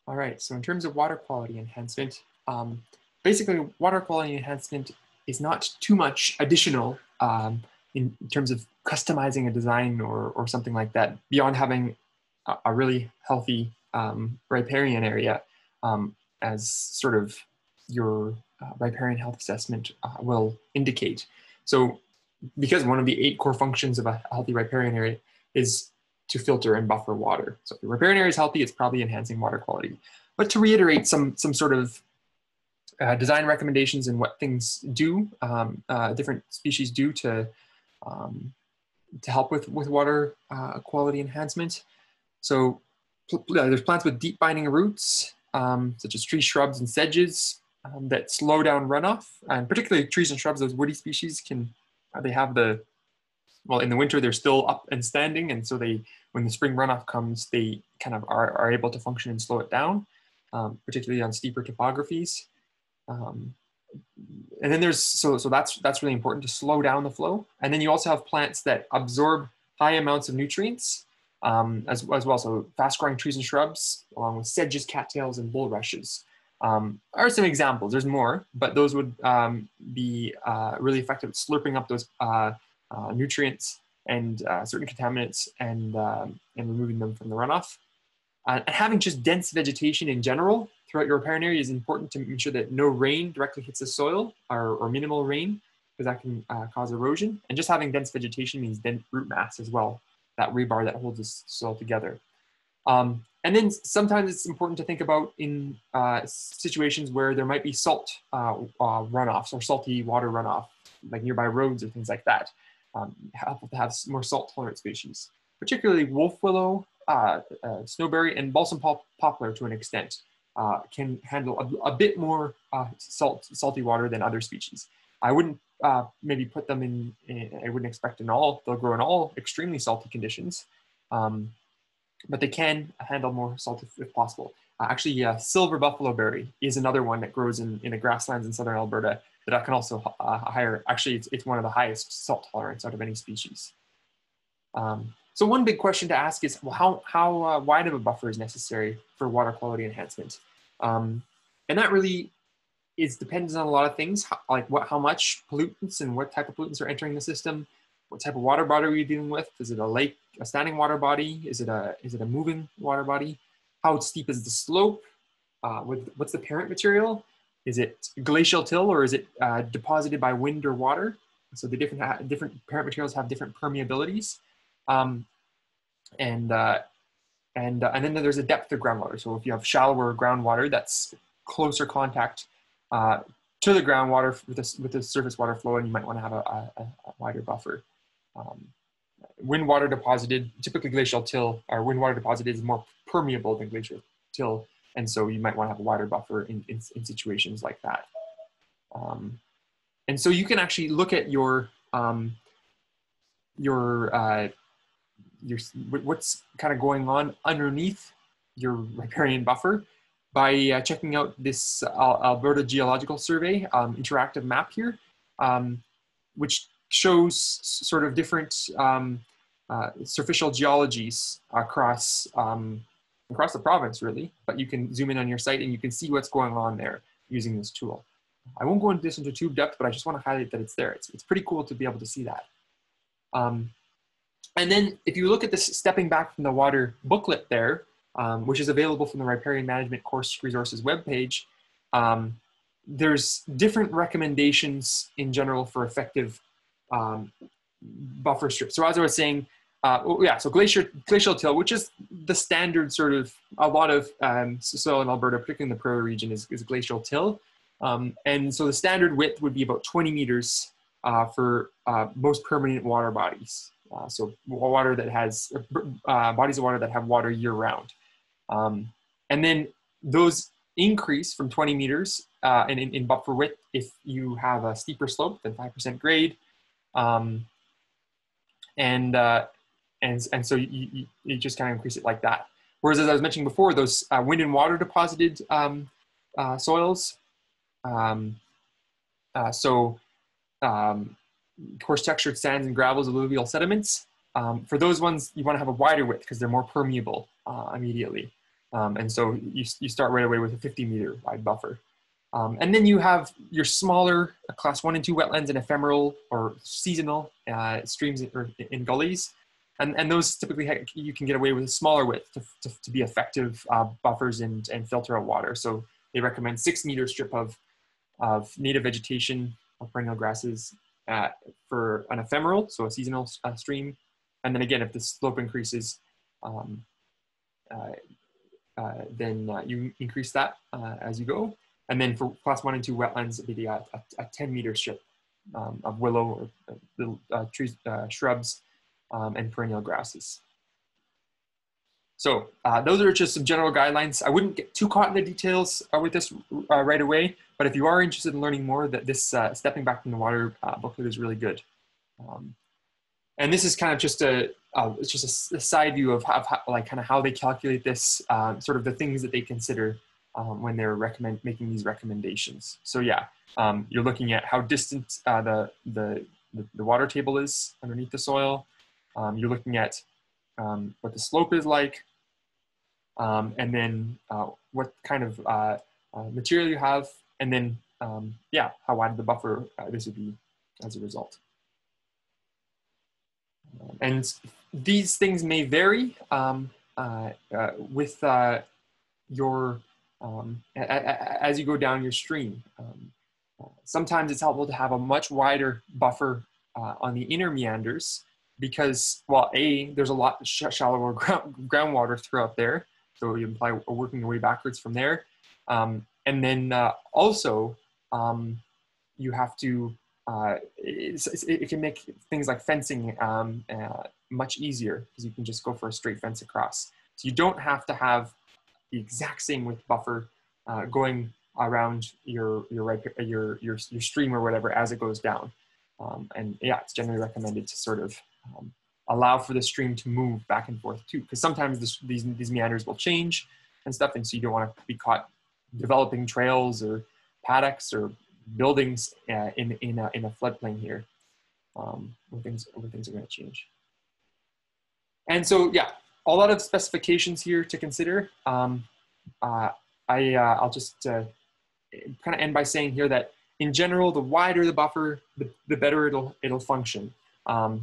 All right, so in terms of water quality enhancement, basically water quality enhancement is not too much additional in terms of customizing a design or something like that, beyond having a really healthy riparian area as sort of your riparian health assessment will indicate. So because one of the 8 core functions of a healthy riparian area is to filter and buffer water. So if the riparian area is healthy, it's probably enhancing water quality. But to reiterate some sort of design recommendations and what things do, different species do to help with water quality enhancement. So there's plants with deep binding roots, such as trees, shrubs, and sedges that slow down runoff. And particularly trees and shrubs, those woody species can, they have well, in the winter, they're still up and standing. And so when the spring runoff comes, they kind of are able to function and slow it down, particularly on steeper topographies. And then so that's really important to slow down the flow. And then you also have plants that absorb high amounts of nutrients as well. So fast growing trees and shrubs, along with sedges, cattails, and bulrushes are some examples. There's more, but those would be really effective at slurping up those nutrients and certain contaminants and removing them from the runoff. And having just dense vegetation in general throughout your riparian area is important to ensure that no rain directly hits the soil or minimal rain, because that can cause erosion. And just having dense vegetation means dense root mass as well, that rebar that holds the soil together. And then sometimes it's important to think about in situations where there might be salt runoffs or salty water runoff, like nearby roads or things like that. Helpful to have more salt-tolerant species, particularly wolf willow, snowberry, and balsam poplar to an extent can handle a bit more salty water than other species. I wouldn't maybe put them in, I wouldn't expect they'll grow in all extremely salty conditions, but they can handle more salt if possible. Actually, silver buffalo berry is another one that grows in the grasslands in southern Alberta that can also actually it's one of the highest salt tolerance out of any species. So one big question to ask is, well, how wide of a buffer is necessary for water quality enhancement? And that really depends on a lot of things, like how much pollutants and what type of pollutants are entering the system, what type of water body are you dealing with? Is it a lake, a standing water body? Is it a moving water body? How steep is the slope? What's the parent material? Is it glacial till or is it deposited by wind or water? So the different parent materials have different permeabilities. And then there's a depth of groundwater. So if you have shallower groundwater, that's closer contact to the groundwater with the surface water flow, and you might want to have a wider buffer. Wind water deposited, typically glacial till, or wind water deposited is more permeable than glacial till, and so you might want to have a wider buffer in situations like that. And so you can actually look at what's kind of going on underneath your riparian buffer by checking out this Alberta Geological Survey interactive map here, which shows sort of different superficial geologies across the province, really. But you can zoom in on your site and you can see what's going on there using this tool. I won't go into this into too depth, but I just want to highlight that it's there. It's pretty cool to be able to see that. And then if you look at this Stepping Back from the Water booklet there, which is available from the Riparian Management Course Resources webpage, there's different recommendations in general for effective buffer strips. So as I was saying, so glacial till, which is the standard sort of, a lot of soil in Alberta, particularly in the prairie region, is glacial till. And so the standard width would be about 20 meters for most permanent water bodies. So water that has, bodies of water that have water year round. And then those increase from 20 meters in buffer width if you have a steeper slope than 5% grade. And so you just kind of increase it like that. Whereas, as I was mentioning before, those wind and water deposited soils, coarse textured sands and gravels, alluvial sediments, for those ones, you want to have a wider width because they're more permeable immediately. And so you start right away with a 50-meter wide buffer. And then you have your smaller class 1 and 2 wetlands and ephemeral or seasonal streams or in gullies. And those typically you can get away with a smaller width to be effective buffers and filter out water. So they recommend 6-meter strip of native vegetation or perennial grasses for an ephemeral, so a seasonal stream. And then again, if the slope increases, then you increase that as you go. And then for class 1 and 2 wetlands, it'd be a 10-meter strip of willow or little trees, shrubs, and perennial grasses. So those are just some general guidelines. I wouldn't get too caught in the details with this right away, but if you are interested in learning more, that this Stepping Back from the Water booklet is really good. And this is kind of just it's a side view of how they calculate this, sort of the things that they consider when they're making these recommendations. So yeah, you're looking at how distant the water table is underneath the soil. You're looking at what the slope is like, and then what kind of material you have, and then yeah, how wide the buffer this would be as a result. And these things may vary with your as you go down your stream. Sometimes it's helpful to have a much wider buffer on the inner meanders because, well, there's a lot shallower groundwater throughout there, so you imply working your way backwards from there. And then also you have to it can make things like fencing much easier because you can just go for a straight fence across. So you don't have to have the exact same width buffer going around your stream or whatever as it goes down. And yeah, it's generally recommended to sort of allow for the stream to move back and forth too, because sometimes these meanders will change and stuff, and so you don't want to be caught developing trails or paddocks or buildings in a floodplain here, where things are going to change. And so yeah, a lot of specifications here to consider. I'll just kind of end by saying here that in general, the wider the buffer, the better it'll function.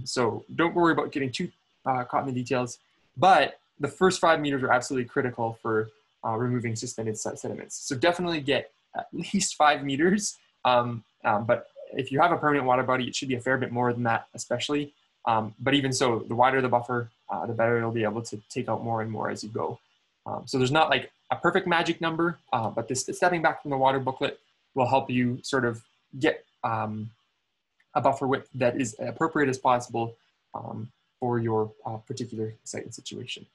So don't worry about getting too caught in the details, but the first 5 meters are absolutely critical for removing suspended sediments. So definitely get at least 5 meters. But if you have a permanent water body, it should be a fair bit more than that, especially. But even so, the wider the buffer, the better it'll be able to take out more and more as you go. So there's not like a perfect magic number, but this Stepping Back from the Water booklet will help you sort of get a buffer width that is appropriate as possible for your particular site and situation.